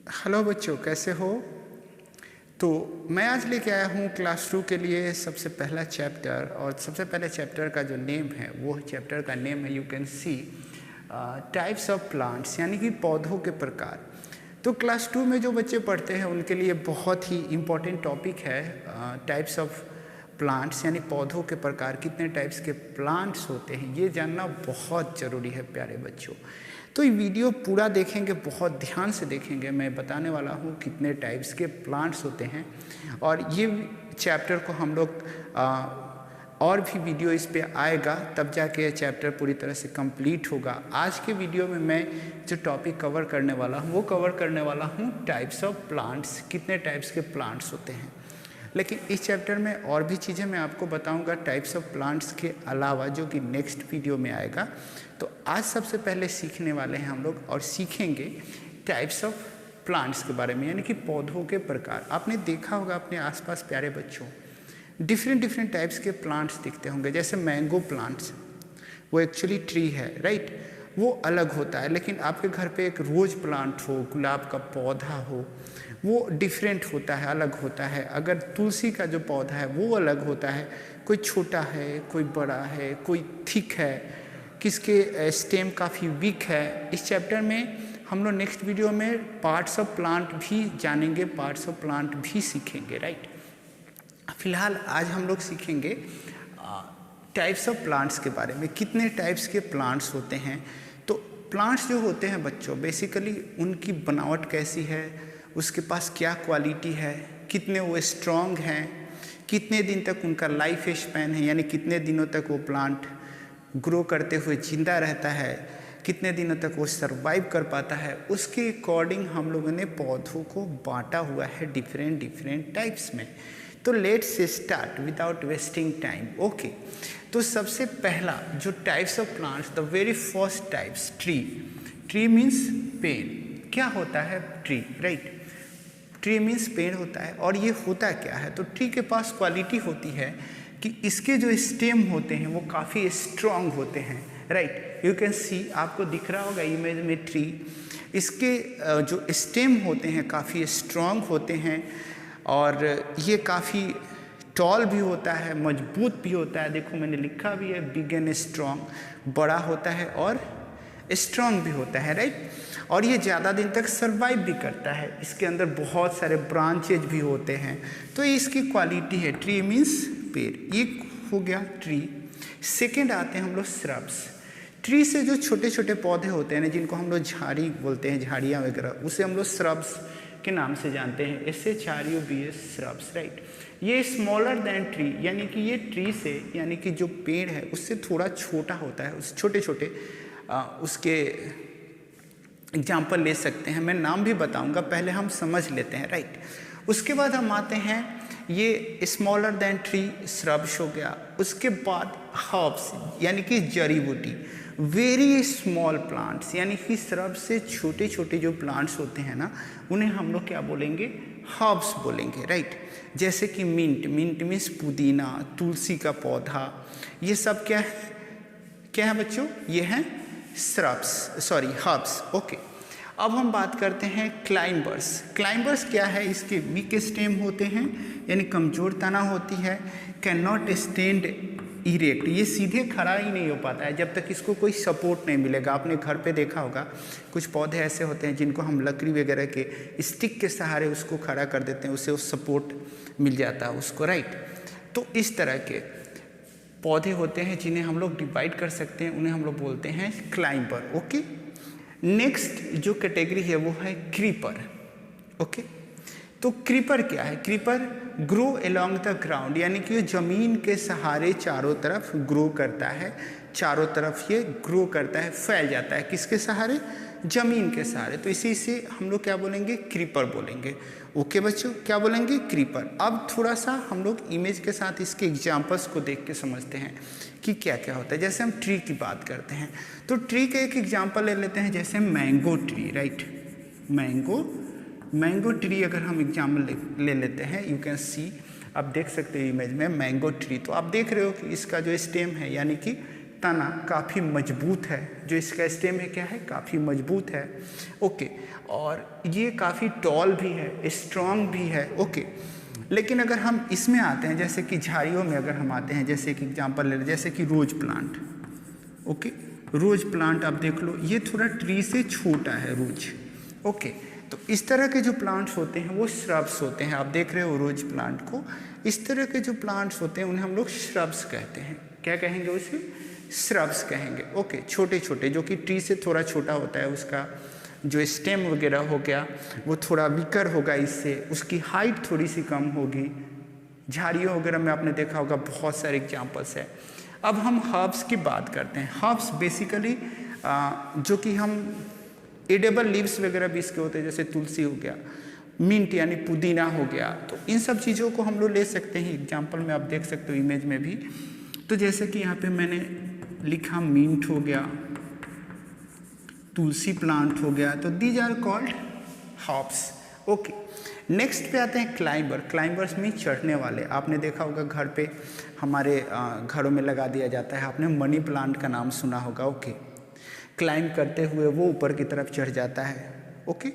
Hello बच्चों, कैसे हो। तो मैं आज लेके आया हूँ क्लास 2 के लिए सबसे पहला चैप्टर। और सबसे पहले चैप्टर का जो नेम है वो चैप्टर का नेम है, you can see types of plants, यानी कि पौधों के प्रकार। तो क्लास 2 में जो बच्चे पढ़ते हैं उनके लिए बहुत ही इम्पोर्टेंट टॉपिक है टाइप्स ऑफ प्लांट्स, यानी पौधों के प्रकार। कितने टाइप्स के प्लांट्स होते हैं ये जानना बहुत ज़रूरी है प्यारे बच्चों। तो ये वीडियो पूरा देखेंगे, बहुत ध्यान से देखेंगे। मैं बताने वाला हूँ कितने टाइप्स के प्लांट्स होते हैं, और ये चैप्टर को हम लोग और भी वीडियो इस पे आएगा, तब जाके ये चैप्टर पूरी तरह से कंप्लीट होगा। आज के वीडियो में मैं जो टॉपिक कवर करने वाला हूँ वो कवर करने वाला हूँ टाइप्स ऑफ प्लांट्स, कितने टाइप्स के प्लांट्स होते हैं। लेकिन इस चैप्टर में और भी चीज़ें मैं आपको बताऊंगा टाइप्स ऑफ प्लांट्स के अलावा, जो कि नेक्स्ट वीडियो में आएगा। तो आज सबसे पहले सीखने वाले हैं हम लोग, और सीखेंगे टाइप्स ऑफ प्लांट्स के बारे में, यानी कि पौधों के प्रकार। आपने देखा होगा अपने आसपास प्यारे बच्चों, डिफरेंट टाइप्स के प्लांट्स दिखते होंगे। जैसे मैंगो प्लांट्स, वो एक्चुअली ट्री है, राइट, वो अलग होता है। लेकिन आपके घर पे एक रोज़ प्लांट हो, गुलाब का पौधा हो, वो डिफरेंट होता है, अलग होता है। अगर तुलसी का जो पौधा है वो अलग होता है, कोई छोटा है, कोई बड़ा है, कोई थिक है, किसके स्टेम काफ़ी वीक है। इस चैप्टर में हम लोग नेक्स्ट वीडियो में पार्ट्स ऑफ प्लांट भी जानेंगे, पार्ट्स ऑफ प्लांट भी सीखेंगे, राइट। फिलहाल आज हम लोग सीखेंगे टाइप्स ऑफ प्लांट्स के बारे में, कितने टाइप्स के प्लांट्स होते हैं। तो प्लांट्स जो होते हैं बच्चों, बेसिकली उनकी बनावट कैसी है, उसके पास क्या क्वालिटी है, कितने वो स्ट्रॉन्ग हैं, कितने दिन तक उनका लाइफ स्पैन है, यानी कितने दिनों तक वो प्लांट ग्रो करते हुए जिंदा रहता है, कितने दिनों तक वो सरवाइव कर पाता है, उसके अकॉर्डिंग हम लोगों ने पौधों को बांटा हुआ है डिफरेंट टाइप्स में। तो let's start without wasting time. Okay, तो सबसे पहला जो types of plants, the very first types, tree. Tree means पेड़। क्या होता है ट्री, राइट। ट्री मीन्स पेड़ होता है। और ये होता क्या है, तो ट्री के पास क्वालिटी होती है कि इसके जो स्टेम होते हैं वो काफ़ी स्ट्रॉन्ग होते हैं, राइट। यू कैन सी, आपको दिख रहा होगा इमेज में ट्री, इसके जो स्टेम होते हैं काफ़ी स्ट्रॉन्ग होते हैं, और ये काफ़ी टॉल भी होता है, मजबूत भी होता है। देखो मैंने लिखा भी है, बिग एंड स्ट्रॉन्ग, बड़ा होता है और स्ट्रॉन्ग भी होता है, राइट। और ये ज़्यादा दिन तक सर्वाइव भी करता है, इसके अंदर बहुत सारे ब्रांचेज भी होते हैं। तो ये इसकी क्वालिटी है। ट्री मीन्स पेड़, ये हो गया ट्री। सेकेंड आते हैं हम लोग श्रब्स। ट्री से जो छोटे छोटे पौधे होते हैं ना, जिनको हम लोग झाड़ी बोलते हैं, झाड़ियाँ वगैरह, उसे हम लोग श्रब्स के नाम से जानते हैं। SHRUBS, shrubs, right. ये स्मॉलर देन ट्री, यानी कि ये ट्री से, यानी कि जो पेड़ है उससे थोड़ा छोटा होता है। उस छोटे छोटे उसके एग्जाम्पल ले सकते हैं, मैं नाम भी बताऊंगा, पहले हम समझ लेते हैं, राइट। उसके बाद हम आते हैं, ये स्मॉलर देन ट्री श्रब्स हो गया। उसके बाद हर्ब्स, यानी कि जड़ी बूटी, वेरी स्मॉल प्लांट्स, यानी कि श्रब से छोटे छोटे जो प्लांट्स होते हैं ना, उन्हें हम लोग क्या बोलेंगे, हर्ब्स बोलेंगे, राइट। जैसे कि मिंट, मिंट मीन्स पुदीना, तुलसी का पौधा, ये सब क्या है, क्या है बच्चों, ये हैं श्रब्स, सॉरी हर्ब्स। ओके, अब हम बात करते हैं क्लाइंबर्स। क्लाइंबर्स क्या है, इसके वीक स्टेम होते हैं, यानी कमजोर तना होती है, कैन नॉट स्टैंड इरेक्ट, ये सीधे खड़ा ही नहीं हो पाता है जब तक इसको कोई सपोर्ट नहीं मिलेगा। आपने घर पे देखा होगा कुछ पौधे ऐसे होते हैं जिनको हम लकड़ी वगैरह के स्टिक के सहारे उसको खड़ा कर देते हैं, उससे वो सपोर्ट मिल जाता है उसको, राइट। तो इस तरह के पौधे होते हैं जिन्हें हम लोग डिवाइड कर सकते हैं, उन्हें हम लोग बोलते हैं क्लाइंबर। ओके, नेक्स्ट जो कैटेगरी है वो है क्रीपर। ओके, तो क्रीपर क्या है, creeper grow along the ground, यानी कि ये जमीन के सहारे चारों तरफ ग्रो करता है, चारों तरफ ये ग्रो करता है, फैल जाता है, किसके सहारे, जमीन के सहारे। तो इसी से हम लोग क्या बोलेंगे, क्रीपर बोलेंगे। ओके बच्चों, क्या बोलेंगे, क्रीपर। अब थोड़ा सा हम लोग इमेज के साथ इसके एग्जाम्पल्स को देख के समझते हैं कि क्या क्या होता है। जैसे हम ट्री की बात करते हैं, तो ट्री के एक एग्जाम्पल ले लेते हैं, जैसे mango tree, right. Mango tree अगर हम एग्जाम्पल ले लेते हैं, यू कैन सी, आप देख सकते हो इमेज में मैंगो ट्री। तो आप देख रहे हो कि इसका जो स्टेम है, यानी कि तना काफ़ी मजबूत है, जो इसका स्टेम है क्या है, काफ़ी मजबूत है। ओके, और ये काफ़ी टॉल भी है, स्ट्रॉन्ग भी है। ओके, लेकिन अगर हम इसमें आते हैं, जैसे कि झाड़ियों में अगर हम आते हैं, जैसे कि एग्जांपल ले लें, जैसे कि rose plant. Okay, rose plant आप देख लो, ये थोड़ा ट्री से छोटा है रोज। ओके, तो इस तरह के जो प्लांट्स होते हैं वो श्रब्स होते हैं। आप देख रहे हो रोज प्लांट को, इस तरह के जो प्लांट्स होते हैं उन्हें हम लोग श्रब्स कहते हैं। क्या कहेंगे उसे? श्रब्स कहेंगे। ओके, छोटे छोटे, जो कि ट्री से थोड़ा छोटा होता है, उसका जो स्टेम वगैरह हो गया वो थोड़ा वीकर होगा, इससे उसकी हाइट थोड़ी सी कम होगी। झाड़ियों वगैरह में आपने देखा होगा, बहुत सारे एग्जाम्पल्स है। अब हम हर्ब्स की बात करते हैं। हर्ब्स बेसिकली जो कि हम एडेबल लीव्स वगैरह भी इसके होते हैं, जैसे तुलसी हो गया, मिंट यानी पुदीना हो गया, तो इन सब चीज़ों को हम लोग ले सकते हैं। एग्जाम्पल में आप देख सकते हो इमेज में भी। तो जैसे कि यहाँ पे मैंने लिखा मिंट हो गया, तुलसी प्लांट हो गया, तो these are called herbs. Okay, next पे आते हैं क्लाइंबर। क्लाइंबर्स में चढ़ने वाले, आपने देखा होगा घर पे हमारे घरों में लगा दिया जाता है, आपने मनी प्लांट का नाम सुना होगा। ओके, क्लाइंब करते हुए वो ऊपर की तरफ चढ़ जाता है। ओके,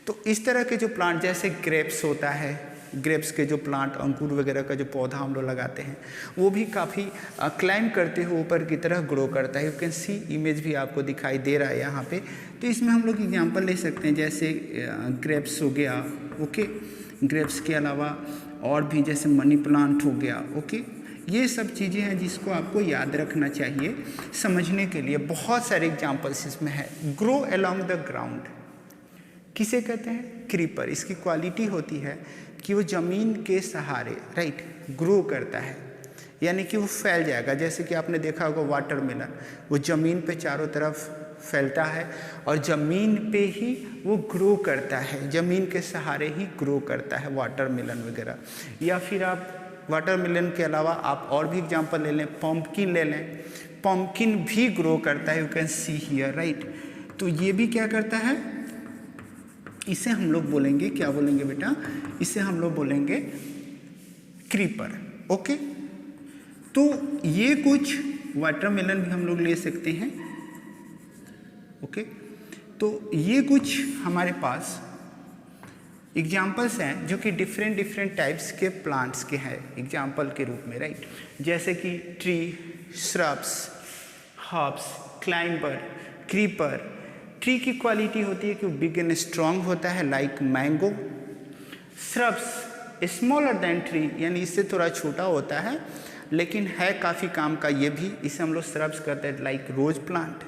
तो इस तरह के जो प्लांट, जैसे ग्रेप्स होता है, ग्रेप्स के जो प्लांट, अंकुर वगैरह का जो पौधा हम लोग लगाते हैं, वो भी काफ़ी क्लाइंब करते हुए ऊपर की तरफ ग्रो करता है। यू कैन सी, इमेज भी आपको दिखाई दे रहा है यहाँ पे। तो इसमें हम लोग एग्जांपल ले सकते हैं, जैसे ग्रेप्स हो गया। ओके, ग्रेप्स के अलावा और भी जैसे मनी प्लांट हो गया। ओके, ये सब चीज़ें हैं जिसको आपको याद रखना चाहिए समझने के लिए। बहुत सारे एग्जांपल्स इसमें है। ग्रो अलोंग द ग्राउंड किसे कहते हैं? क्रीपर। इसकी क्वालिटी होती है कि वो ज़मीन के सहारे, राइट, ग्रो करता है, यानी कि वो फैल जाएगा। जैसे कि आपने देखा होगा वाटरमेलन, वो ज़मीन पे चारों तरफ फैलता है और ज़मीन पे ही वो ग्रो करता है, ज़मीन के सहारे ही ग्रो करता है वाटरमेलन वगैरह। या फिर आप वाटरमेलन के अलावा आप और भी एग्जांपल ले लें, पम्पकिन ले लें, पम्पकिन भी ग्रो करता है। You can see here, right. तो ये भी क्या करता है, इसे हम लोग बोलेंगे, क्या बोलेंगे बेटा, इसे हम लोग बोलेंगे क्रीपर। ओके, तो ये कुछ वाटरमेलन भी हम लोग ले सकते हैं। ओके, तो ये कुछ हमारे पास एग्जाम्पल्स हैं जो कि डिफरेंट टाइप्स के प्लांट्स के हैं एग्जाम्पल के रूप में, राइट। जैसे कि tree, shrubs, herbs, climber, creeper. Tree की क्वालिटी होती है कि वो बिग एंड स्ट्रॉन्ग होता है, like mango. Shrubs smaller than tree, यानी इससे थोड़ा छोटा होता है लेकिन है काफ़ी काम का ये भी, इसे हम लोग श्रब्स कहते हैं, लाइक रोज प्लांट।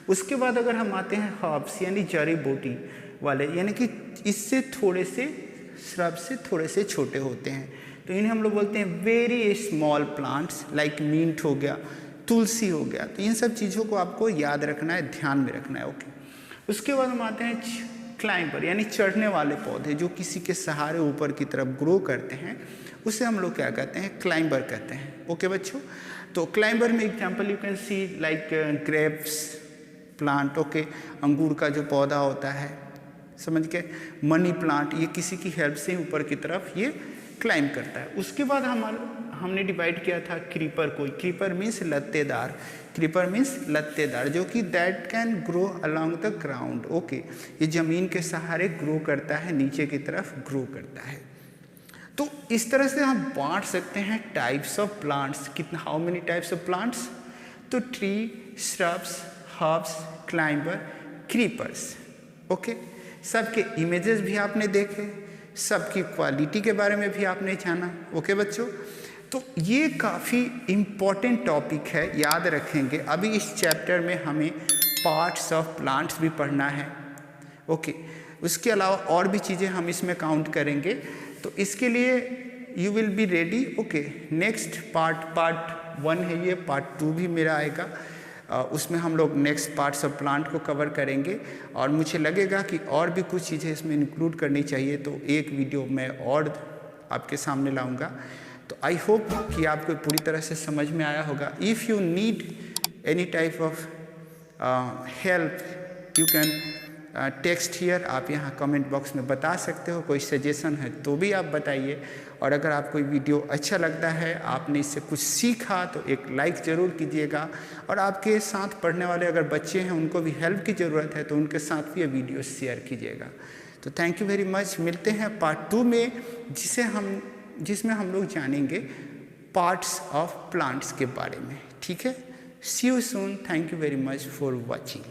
उसके बाद अगर हम आते हैं हर्ब्स, यानी जड़ी बूटी वाले, यानी कि इससे थोड़े से, श्रब से थोड़े से छोटे होते हैं, तो इन्हें हम लोग बोलते हैं very small plants, like mint हो गया, तुलसी हो गया। तो इन सब चीज़ों को आपको याद रखना है, ध्यान में रखना है। ओके, उसके बाद हम आते हैं क्लाइंबर, यानी चढ़ने वाले पौधे जो किसी के सहारे ऊपर की तरफ ग्रो करते हैं, उसे हम लोग क्या कहते हैं? क्लाइंबर कहते हैं। ओके बच्चों, तो क्लाइंबर में example you can see like grapes plant. Okay, अंगूर का जो पौधा होता है, समझ के, मनी प्लांट, ये किसी की हेल्प से ऊपर की तरफ ये क्लाइंब करता है। उसके बाद हमने डिवाइड किया था क्रीपर को। क्रीपर मीन्स लत्तेदार, क्रीपर मीन्स लत्तेदार, जो कि that can grow along the ground. Okay, ये ज़मीन के सहारे ग्रो करता है, नीचे की तरफ ग्रो करता है। तो इस तरह से हम बांट सकते हैं टाइप्स ऑफ प्लांट्स। कितना, how many types of plants? तो tree, shrubs, herbs, climber, creepers. Okay, सबके इमेजेस भी आपने देखे, सबकी क्वालिटी के बारे में भी आपने जाना। ओके बच्चों, तो ये काफ़ी इम्पॉर्टेंट टॉपिक है, याद रखेंगे। अभी इस चैप्टर में हमें पार्ट्स ऑफ प्लांट्स भी पढ़ना है। ओके, उसके अलावा और भी चीज़ें हम इसमें काउंट करेंगे, तो इसके लिए you will be ready. Okay, next part 1 है ये, पार्ट 2 भी मेरा आएगा, उसमें हम लोग नेक्स्ट पार्ट्स ऑफ प्लांट को कवर करेंगे। और मुझे लगेगा कि और भी कुछ चीज़ें इसमें इंक्लूड करनी चाहिए, तो एक वीडियो मैं और आपके सामने लाऊंगा। तो आई होप कि आपको पूरी तरह से समझ में आया होगा। If you need any type of help, you can text here, आप यहाँ कमेंट बॉक्स में बता सकते हो। कोई सजेशन है तो भी आप बताइए। और अगर आपको वीडियो अच्छा लगता है, आपने इससे कुछ सीखा, तो एक लाइक ज़रूर कीजिएगा। और आपके साथ पढ़ने वाले अगर बच्चे हैं, उनको भी हेल्प की ज़रूरत है, तो उनके साथ भी ये वीडियो शेयर कीजिएगा। तो थैंक यू वेरी मच। मिलते हैं पार्ट 2 में, जिसमें हम लोग जानेंगे पार्ट्स ऑफ प्लांट्स के बारे में। ठीक है, see you soon. Thank you very much for watching.